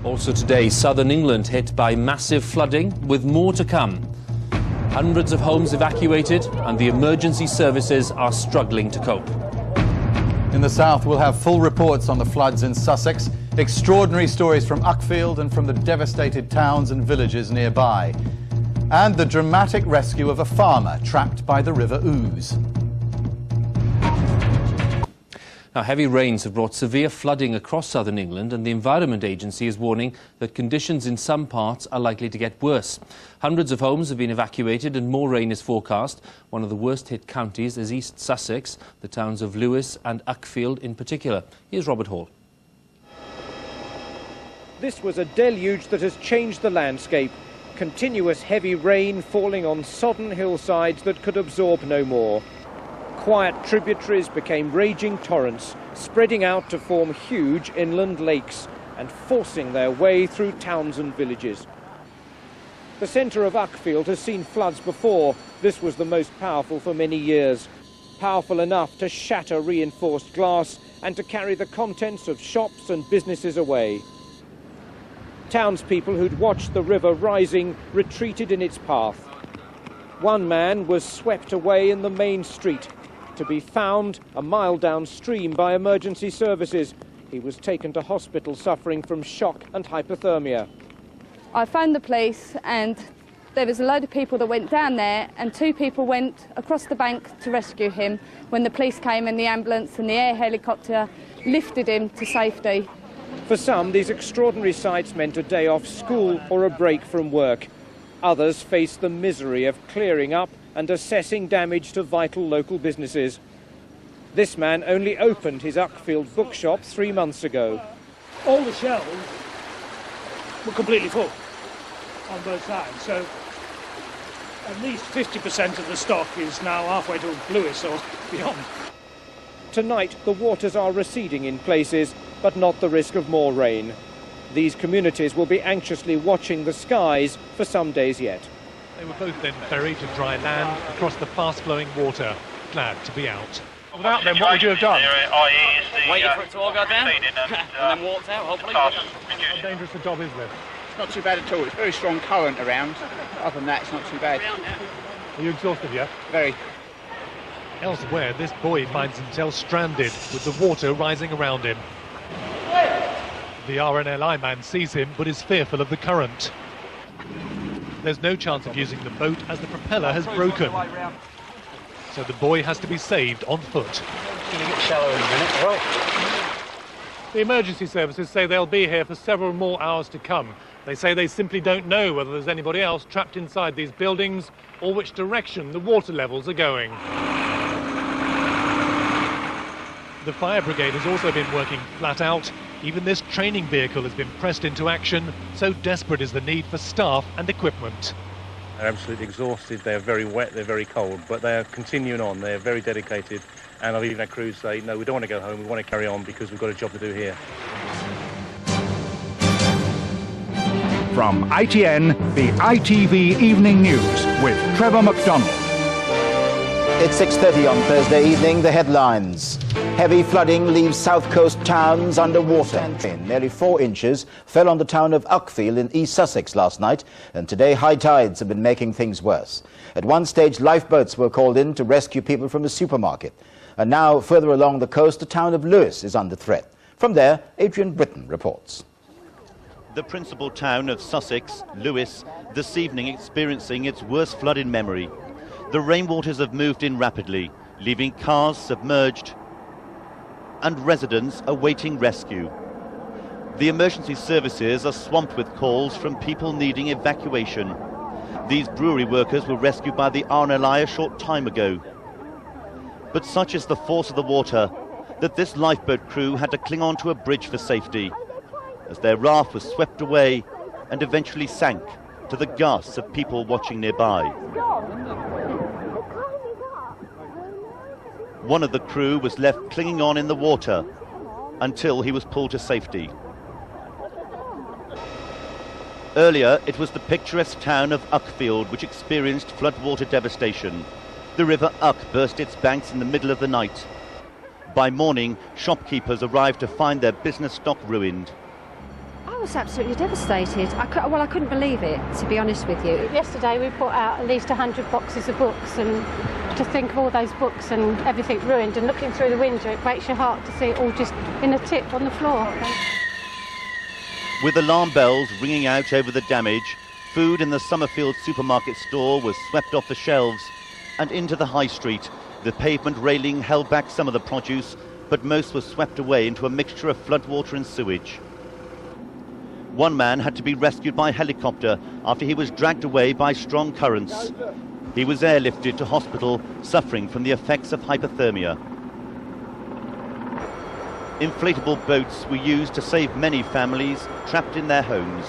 Also today, southern England hit by massive flooding, with more to come. Hundreds of homes evacuated, and the emergency services are struggling to cope. In the south, we'll have full reports on the floods in Sussex, extraordinary stories from Uckfield and from the devastated towns and villages nearby, and the dramatic rescue of a farmer trapped by the River Ouse. Now, heavy rains have brought severe flooding across southern England, and the Environment Agency is warning that conditions in some parts are likely to get worse. Hundreds of homes have been evacuated and more rain is forecast. One of the worst-hit counties is East Sussex, the towns of Lewes and Uckfield in particular. Here's Robert Hall. This was a deluge that has changed the landscape. Continuous heavy rain falling on sodden hillsides that could absorb no more. Quiet tributaries became raging torrents, spreading out to form huge inland lakes and forcing their way through towns and villages. The centre of Uckfield has seen floods before. This was the most powerful for many years. Powerful enough to shatter reinforced glass and to carry the contents of shops and businesses away. Townspeople who'd watched the river rising retreated in its path. One man was swept away in the main street, to be found a mile downstream by emergency services. He was taken to hospital suffering from shock and hypothermia. I phoned the police and there was a load of people that went down there, and 2 people went across the bank to rescue him when the police came and the ambulance and the air helicopter lifted him to safety. For some, these extraordinary sights meant a day off school or a break from work. Others faced the misery of clearing up and assessing damage to vital local businesses. This man only opened his Uckfield bookshop 3 months ago. All the shelves were completely full on both sides, so at least 50% of the stock is now halfway to Lewes or beyond. Tonight, the waters are receding in places, but not the risk of more rain. These communities will be anxiously watching the skies for some days yet. They were both then ferried to dry land across the fast-flowing water, glad to be out. Without them, what would you have done? Waited for it to all go down, and then walked out, hopefully. How dangerous a job is this? It's not too bad at all. It's very strong current around. Other than that, it's not too bad. Are you exhausted yet? Very. Elsewhere, this boy finds himself stranded with the water rising around him. The RNLI man sees him but is fearful of the current. There's no chance of using the boat as the propeller has broken. So the boy has to be saved on foot. It's going to get shallow in a minute, all right? The emergency services say they'll be here for several more hours to come. They say they simply don't know whether there's anybody else trapped inside these buildings or which direction the water levels are going. The fire brigade has also been working flat out. Even this training vehicle has been pressed into action, so desperate is the need for staff and equipment. They're absolutely exhausted, they're very wet, they're very cold, but they're continuing on, they're very dedicated, and I've even had crews say, no, we don't want to go home, we want to carry on because we've got a job to do here. From ITN, the ITV Evening News with Trevor McDonald. It's 6:30 on Thursday evening. The headlines. Heavy flooding leaves south coast towns underwater. Nearly 4 inches fell on the town of Uckfield in East Sussex last night, and today high tides have been making things worse. At one stage, lifeboats were called in to rescue people from the supermarket. And now, further along the coast, the town of Lewes is under threat. From there, Adrian Britton reports. The principal town of Sussex, Lewes, this evening experiencing its worst flood in memory. The rainwaters have moved in rapidly, leaving cars submerged and residents awaiting rescue. The emergency services are swamped with calls from people needing evacuation. These brewery workers were rescued by the RNLI a short time ago. But such is the force of the water that this lifeboat crew had to cling on to a bridge for safety, as their raft was swept away and eventually sank, to the gasps of people watching nearby. One of the crew was left clinging on in the water until he was pulled to safety. Earlier, it was the picturesque town of Uckfield which experienced floodwater devastation. The River Uck burst its banks in the middle of the night. By morning, shopkeepers arrived to find their business stock ruined. was absolutely devastated. I couldn't believe it, to be honest with you. Yesterday we put out at least 100 boxes of books, and to think of all those books and everything ruined, and looking through the window, it breaks your heart to see it all just in a tip on the floor. With alarm bells ringing out over the damage, food in the Summerfield supermarket store was swept off the shelves and into the high street. The pavement railing held back some of the produce, but most was swept away into a mixture of floodwater and sewage. One man had to be rescued by helicopter after he was dragged away by strong currents. He was airlifted to hospital, suffering from the effects of hypothermia. Inflatable boats were used to save many families trapped in their homes.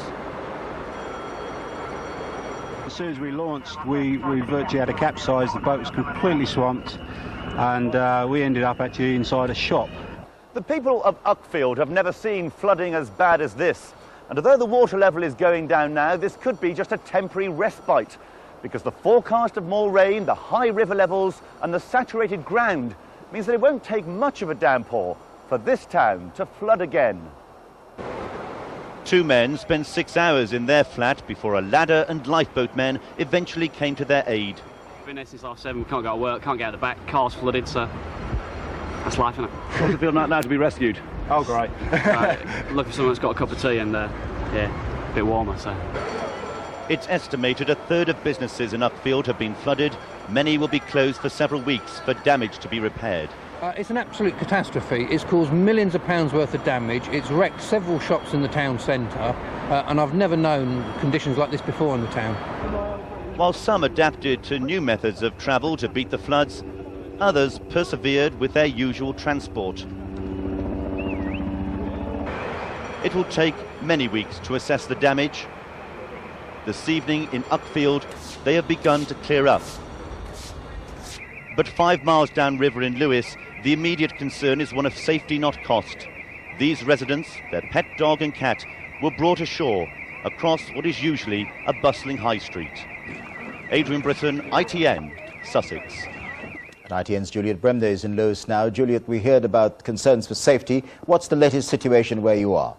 As soon as we launched, we virtually had a capsize. The boat was completely swamped, and we ended up actually inside a shop. The people of Uckfield have never seen flooding as bad as this. And although the water level is going down now, this could be just a temporary respite, because the forecast of more rain, the high river levels and the saturated ground means that it won't take much of a downpour for this town to flood again. Two men spent 6 hours in their flat before a ladder and lifeboat men eventually came to their aid. Been there since 7:30, we can't go to work, can't get out the back, car's flooded, so that's life, isn't it? What's it feel like now to be rescued? Oh, great. Look for someone that's got a cup of tea and, yeah, a bit warmer, so. It's estimated a third of businesses in Uckfield have been flooded. Many will be closed for several weeks for damage to be repaired. It's an absolute catastrophe. It's caused millions of pounds worth of damage. It's wrecked several shops in the town centre, and I've never known conditions like this before in the town. While some adapted to new methods of travel to beat the floods, others persevered with their usual transport. It will take many weeks to assess the damage. This evening in Uckfield, they have begun to clear up. But 5 miles downriver in Lewes, the immediate concern is one of safety, not cost. These residents, their pet dog and cat, were brought ashore across what is usually a bustling high street. Adrian Britton, ITN, Sussex. At ITN's Juliet Bremner is in Lewes now. Juliet, we heard about concerns for safety. What's the latest situation where you are?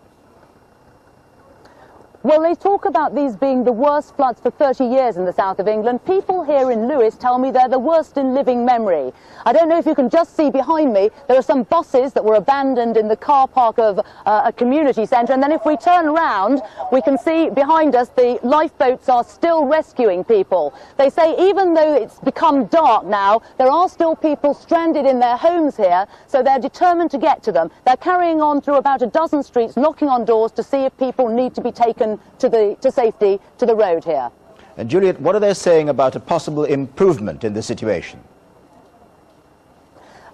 Well, they talk about these being the worst floods for 30 years in the south of England. People here in Lewes tell me they're the worst in living memory. I don't know if you can just see behind me, there are some buses that were abandoned in the car park of a community centre. And then if we turn around, we can see behind us the lifeboats are still rescuing people. They say even though it's become dark now, there are still people stranded in their homes here, so they're determined to get to them. They're carrying on through about a dozen streets, knocking on doors to see if people need to be taken to safety to the road here. And Juliet, what are they saying about a possible improvement in the situation?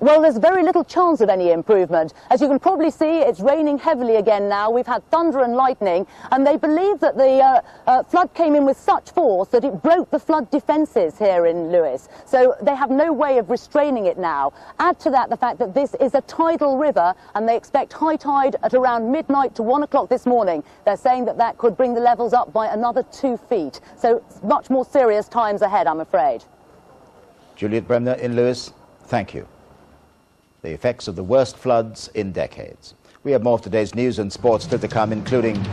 Well, there's very little chance of any improvement. As you can probably see, it's raining heavily again now. We've had thunder and lightning, and they believe that the flood came in with such force that it broke the flood defences here in Lewes. So they have no way of restraining it now. Add to that the fact that this is a tidal river, and they expect high tide at around midnight to 1 o'clock this morning. They're saying that that could bring the levels up by another 2 feet. So much more serious times ahead, I'm afraid. Juliet Bremner in Lewes, thank you. The effects of the worst floods in decades. We have more of today's news and sports still to come, including,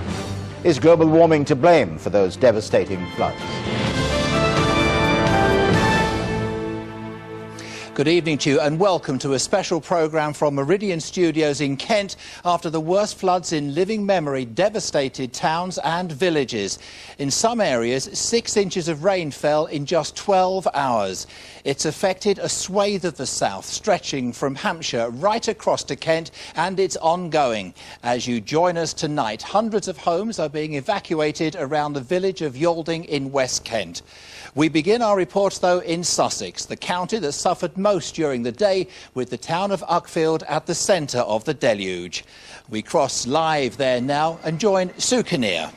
is global warming to blame for those devastating floods? Good evening to you and welcome to a special programme from Meridian Studios in Kent after the worst floods in living memory devastated towns and villages. In some areas, 6 inches of rain fell in just 12 hours. It's affected a swathe of the south, stretching from Hampshire right across to Kent, and it's ongoing. As you join us tonight, hundreds of homes are being evacuated around the village of Yalding in West Kent. We begin our reports, though, in Sussex, the county that suffered most during the day, with the town of Uckfield at the centre of the deluge. We cross live there now and join Sue Kinnear.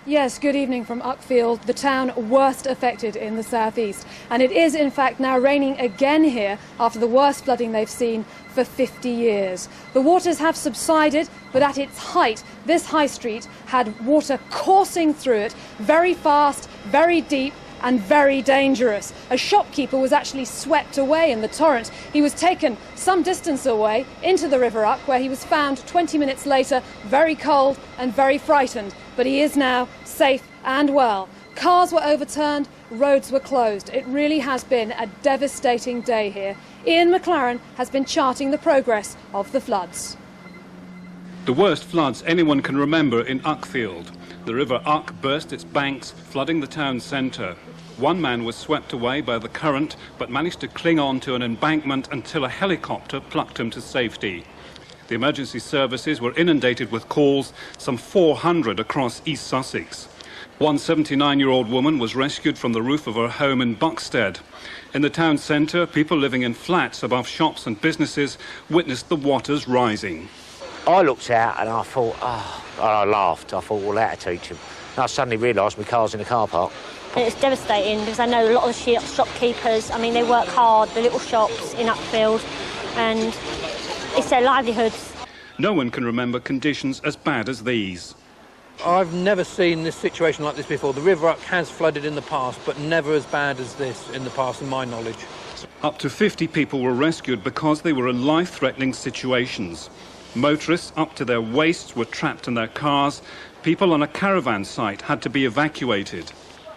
Yes, good evening from Uckfield, the town worst affected in the southeast. And it is, in fact, now raining again here after the worst flooding they've seen for 50 years. The waters have subsided, but at its height, this high street had water coursing through it, very fast, very deep, and very dangerous. A shopkeeper was actually swept away in the torrent. He was taken some distance away into the River Uck, where he was found 20 minutes later, very cold and very frightened. But he is now safe and well. Cars were overturned, roads were closed. It really has been a devastating day here. Ian McLaren has been charting the progress of the floods. The worst floods anyone can remember in Uckfield. The River Uck burst its banks, flooding the town centre. One man was swept away by the current, but managed to cling on to an embankment until a helicopter plucked him to safety. The emergency services were inundated with calls, some 400 across East Sussex. One 79-year-old woman was rescued from the roof of her home in Buxted. In the town centre, people living in flats above shops and businesses witnessed the waters rising. I looked out and I thought, I laughed. I thought, well, that'll teach them. And I suddenly realised my car's in the car park. It's devastating because I know a lot of the shopkeepers, I mean, they work hard, the little shops in Uckfield, and it's their livelihoods. No one can remember conditions as bad as these. I've never seen this situation like this before. The River Uck has flooded in the past, but never as bad as this in the past, in my knowledge. Up to 50 people were rescued because they were in life-threatening situations. Motorists up to their waists were trapped in their cars. People on a caravan site had to be evacuated.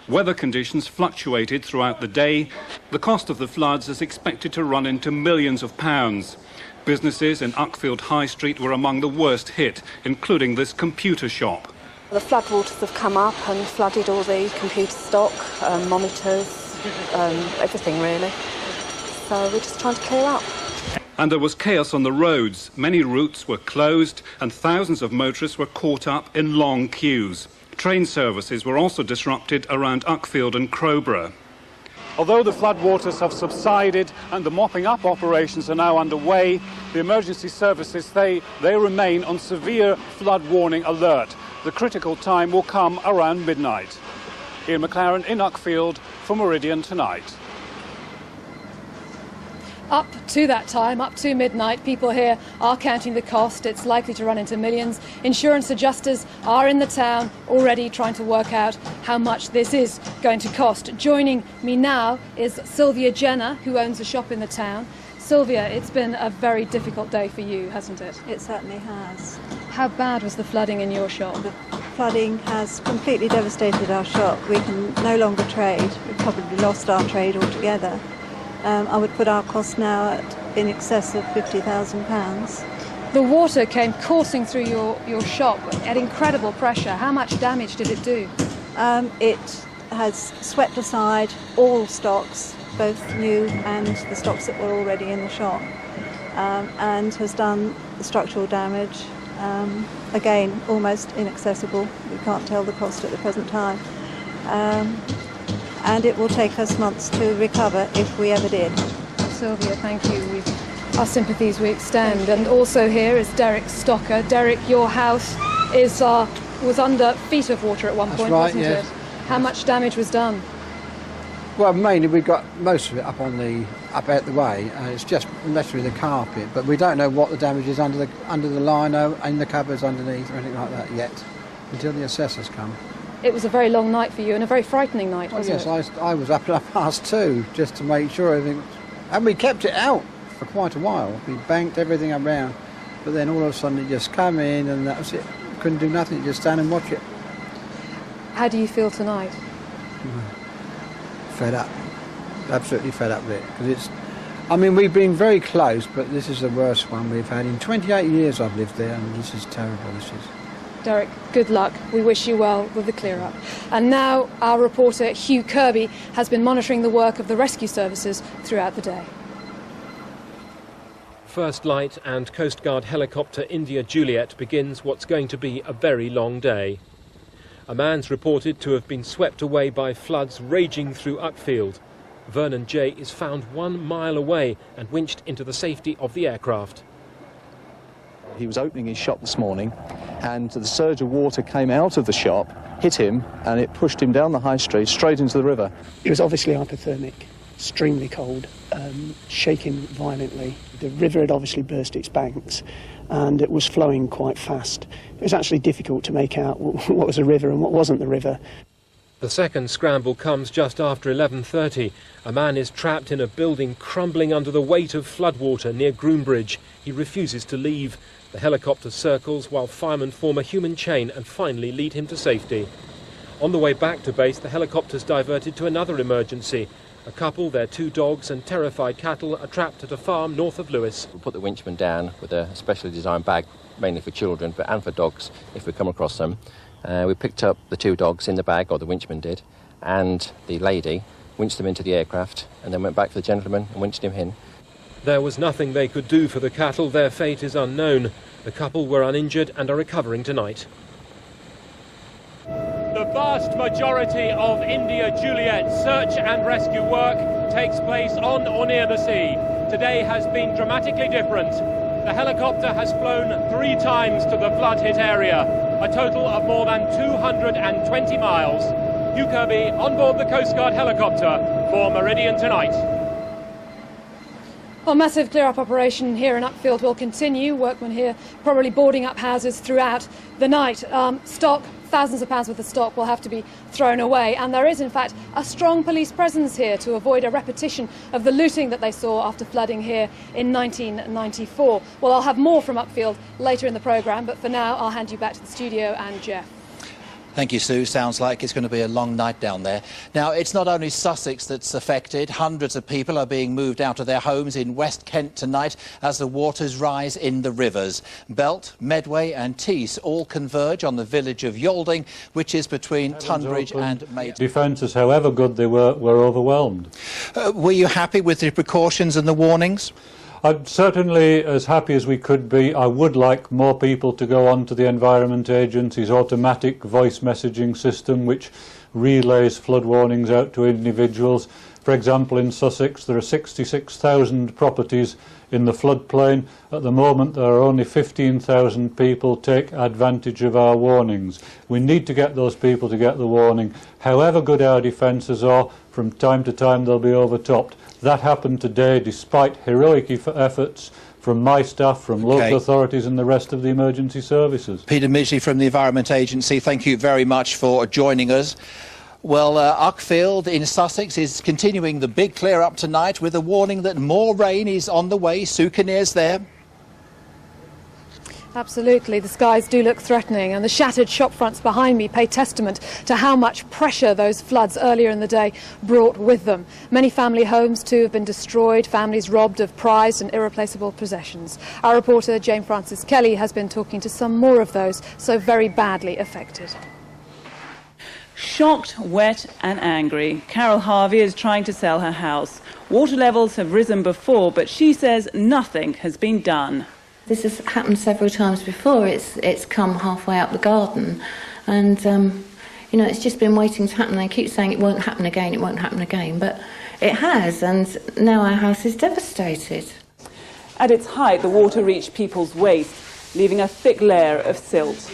Weather conditions fluctuated throughout the day. The cost of the floods is expected to run into millions of pounds. Businesses in Uckfield High Street were among the worst hit, including this computer shop. The floodwaters have come up and flooded all the computer stock, monitors, everything really. So we're just trying to clear up. And there was chaos on the roads. Many routes were closed and thousands of motorists were caught up in long queues. Train services were also disrupted around Uckfield and Crowborough. Although the floodwaters have subsided and the mopping up operations are now underway, the emergency services they remain on severe flood warning alert. The critical time will come around midnight. Ian McLaren in Uckfield for Meridian Tonight. Up to that time, up to midnight, people here are counting the cost. It's likely to run into millions. Insurance adjusters are in the town already trying to work out how much this is going to cost. Joining me now is Sylvia Jenner, who owns a shop in the town. Sylvia, it's been a very difficult day for you, hasn't it? It certainly has. How bad was the flooding in your shop? The flooding has completely devastated our shop. We can no longer trade. We've probably lost our trade altogether. I would put our cost now at in excess of £50,000. The water came coursing through your shop at incredible pressure. How much damage did it do? It has swept aside all stocks, both new and the stocks that were already in the shop, and has done structural damage. Again, almost inaccessible. We can't tell the cost at the present time. And it will take us months to recover if we ever did. Sylvia, thank you. Our sympathies we extend. And also here is Derek Stocker. Derek, your house was under feet of water at one point, right, wasn't yes. it? How much damage was done? Well, mainly we got most of it up out the way. It's just literally the carpet, but we don't know what the damage is under the lino, in the cupboards underneath, or anything like that yet, until the assessors come. It was a very long night for you and a very frightening night, wasn't it? Yes, I was up at 2:30 just to make sure everything... And we kept it out for quite a while. We banked everything around, but then all of a sudden it just come in and that was it. Couldn't do nothing, just stand and watch it. How do you feel tonight? Fed up. Absolutely fed up with it. Because I mean, we've been very close, but this is the worst one we've had. In 28 years I've lived there, and this is terrible, this is. Derek, good luck. We wish you well with the clear-up. And now our reporter Hugh Kirby has been monitoring the work of the rescue services throughout the day. First Light and Coast Guard helicopter India Juliet begins what's going to be a very long day. A man's reported to have been swept away by floods raging through Uckfield. Vernon J is found 1 mile away and winched into the safety of the aircraft. He was opening his shop this morning and the surge of water came out of the shop, hit him, and it pushed him down the high street straight into the river. He was obviously hypothermic, extremely cold, shaking violently. The river had obviously burst its banks and it was flowing quite fast. It was actually difficult to make out what was a river and what wasn't the river. The second scramble comes just after 11:30. A man is trapped in a building crumbling under the weight of floodwater near Groombridge. He refuses to leave. The helicopter circles while firemen form a human chain and finally lead him to safety. On the way back to base, the helicopter's diverted to another emergency. A couple, their 2 dogs and terrified cattle are trapped at a farm north of Lewes. We'll put the winchman down with a specially designed bag, mainly for children and for dogs if we come across them. We picked up the 2 dogs in the bag, or the winchman did, and the lady, winched them into the aircraft, and then went back for the gentleman and winched him in. There was nothing they could do for the cattle. Their fate is unknown. The couple were uninjured and are recovering tonight. The vast majority of India Juliet search and rescue work takes place on or near the sea. Today has been dramatically different. The helicopter has flown 3 times to the flood-hit area, a total of more than 220 miles. Hugh Kirby on board the Coast Guard helicopter for Meridian Tonight. A massive clear-up operation here in Uckfield will continue. Workmen here probably boarding up houses throughout the night. Stock, thousands of pounds worth of stock will have to be thrown away, and there is in fact a strong police presence here to avoid a repetition of the looting that they saw after flooding here in 1994. Well, I'll have more from Uckfield later in the programme, but for now I'll hand you back to the studio and Jeff. Thank you, Sue. Sounds like it's going to be a long night down there. Now, it's not only Sussex that's affected. Hundreds of people are being moved out of their homes in West Kent tonight as the waters rise in the rivers. Belt, Medway and Tees all converge on the village of Yalding, which is between Tunbridge and Maidstone. Defences, however good they were overwhelmed. Were you happy with the precautions and the warnings? I'm certainly as happy as we could be. I would like more people to go on to the Environment Agency's automatic voice messaging system, which relays flood warnings out to individuals. For example, in Sussex, there are 66,000 properties in the floodplain. At the moment, there are only 15,000 people take advantage of our warnings. We need to get those people to get the warning. However good our defences are, from time to time they'll be overtopped. That happened today despite heroic efforts from my staff, from local authorities and the rest of the emergency services. Peter Midgley from the Environment Agency, thank you very much for joining us. Well, Uckfield in Sussex is continuing the big clear-up tonight with a warning that more rain is on the way. Sue Kinnear's there. Absolutely, the skies do look threatening, and the shattered shop fronts behind me pay testament to how much pressure those floods earlier in the day brought with them. Many family homes too have been destroyed, families robbed of prized and irreplaceable possessions. Our reporter Jane Francis Kelly has been talking to some more of those so very badly affected. Shocked, wet and angry, Carol Harvey is trying to sell her house. Water levels have risen before, but she says nothing has been done. This has happened several times before. It's come halfway up the garden, and you know, it's just been waiting to happen. They keep saying it won't happen again, it won't happen again, but it has, and now our house is devastated. At its height, the water reached people's waists, leaving a thick layer of silt.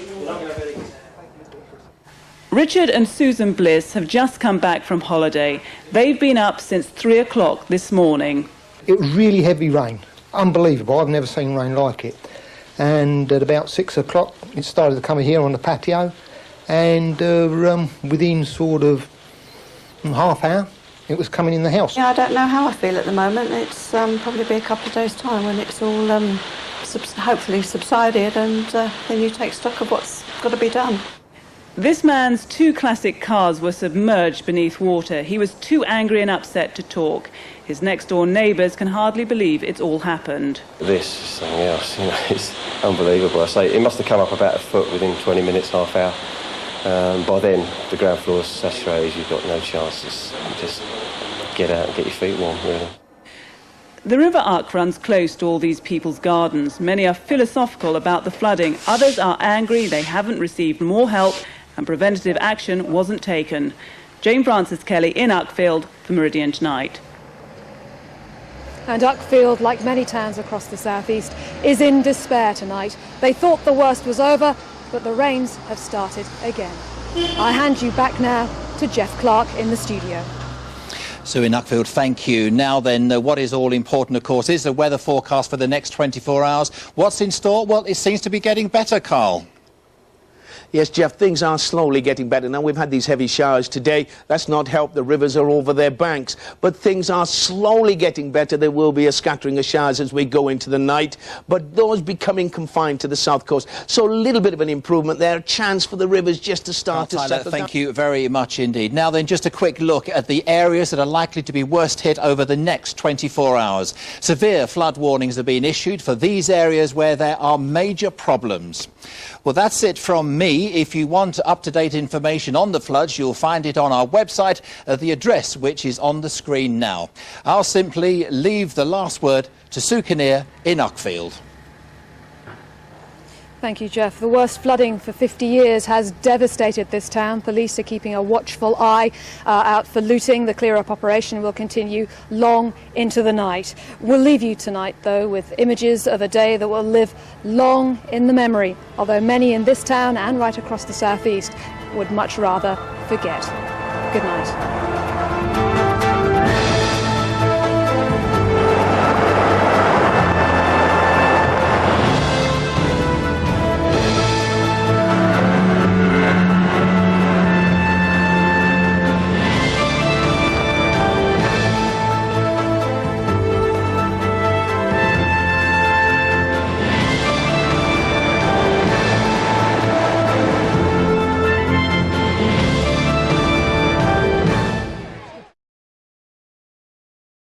Richard and Susan Bliss have just come back from holiday. They've been up since 3 o'clock this morning. It was really heavy rain. Unbelievable. I've never seen rain like it. And at about 6 o'clock, it started to come here on the patio. And within sort of half hour, it was coming in the house. Yeah, I don't know how I feel at the moment. It's probably be a couple of days' time when it's all hopefully subsided, and then you take stock of what's got to be done. This man's 2 classic cars were submerged beneath water. He was too angry and upset to talk. His next-door neighbours can hardly believe it's all happened. This is something else, you know, it's unbelievable. I say it must have come up about a foot within 20 minutes, half hour. By then, the ground floor's saturated, you've got no chances. Just get out and get your feet warm, really. The River Uck runs close to all these people's gardens. Many are philosophical about the flooding. Others are angry they haven't received more help and preventative action wasn't taken. Jane Francis Kelly in Uckfield for Meridian Tonight. And Uckfield, like many towns across the southeast, is in despair tonight. They thought the worst was over, but the rains have started again. I hand you back now to Jeff Clark in the studio. Sue in Uckfield, thank you. Now then, what is all important, of course, is the weather forecast for the next 24 hours. What's in store? Well, it seems to be getting better, Carl. Yes, Jeff, things are slowly getting better. Now, we've had these heavy showers today. That's not helped. The rivers are over their banks. But things are slowly getting better. There will be a scattering of showers as we go into the night, but those becoming confined to the south coast. So a little bit of an improvement there. A chance for the rivers just to start to settle down. Thank you very much indeed. Now then, just a quick look at the areas that are likely to be worst hit over the next 24 hours. Severe flood warnings have been issued for these areas where there are major problems. Well, that's it from me. If you want up-to-date information on the floods, you'll find it on our website at the address which is on the screen now. I'll simply leave the last word to Sue Kinnear in Uckfield. Thank you, Jeff. The worst flooding for 50 years has devastated this town. Police are keeping a watchful eye out for looting. The clear-up operation will continue long into the night. We'll leave you tonight, though, with images of a day that will live long in the memory, although many in this town and right across the southeast would much rather forget. Good night.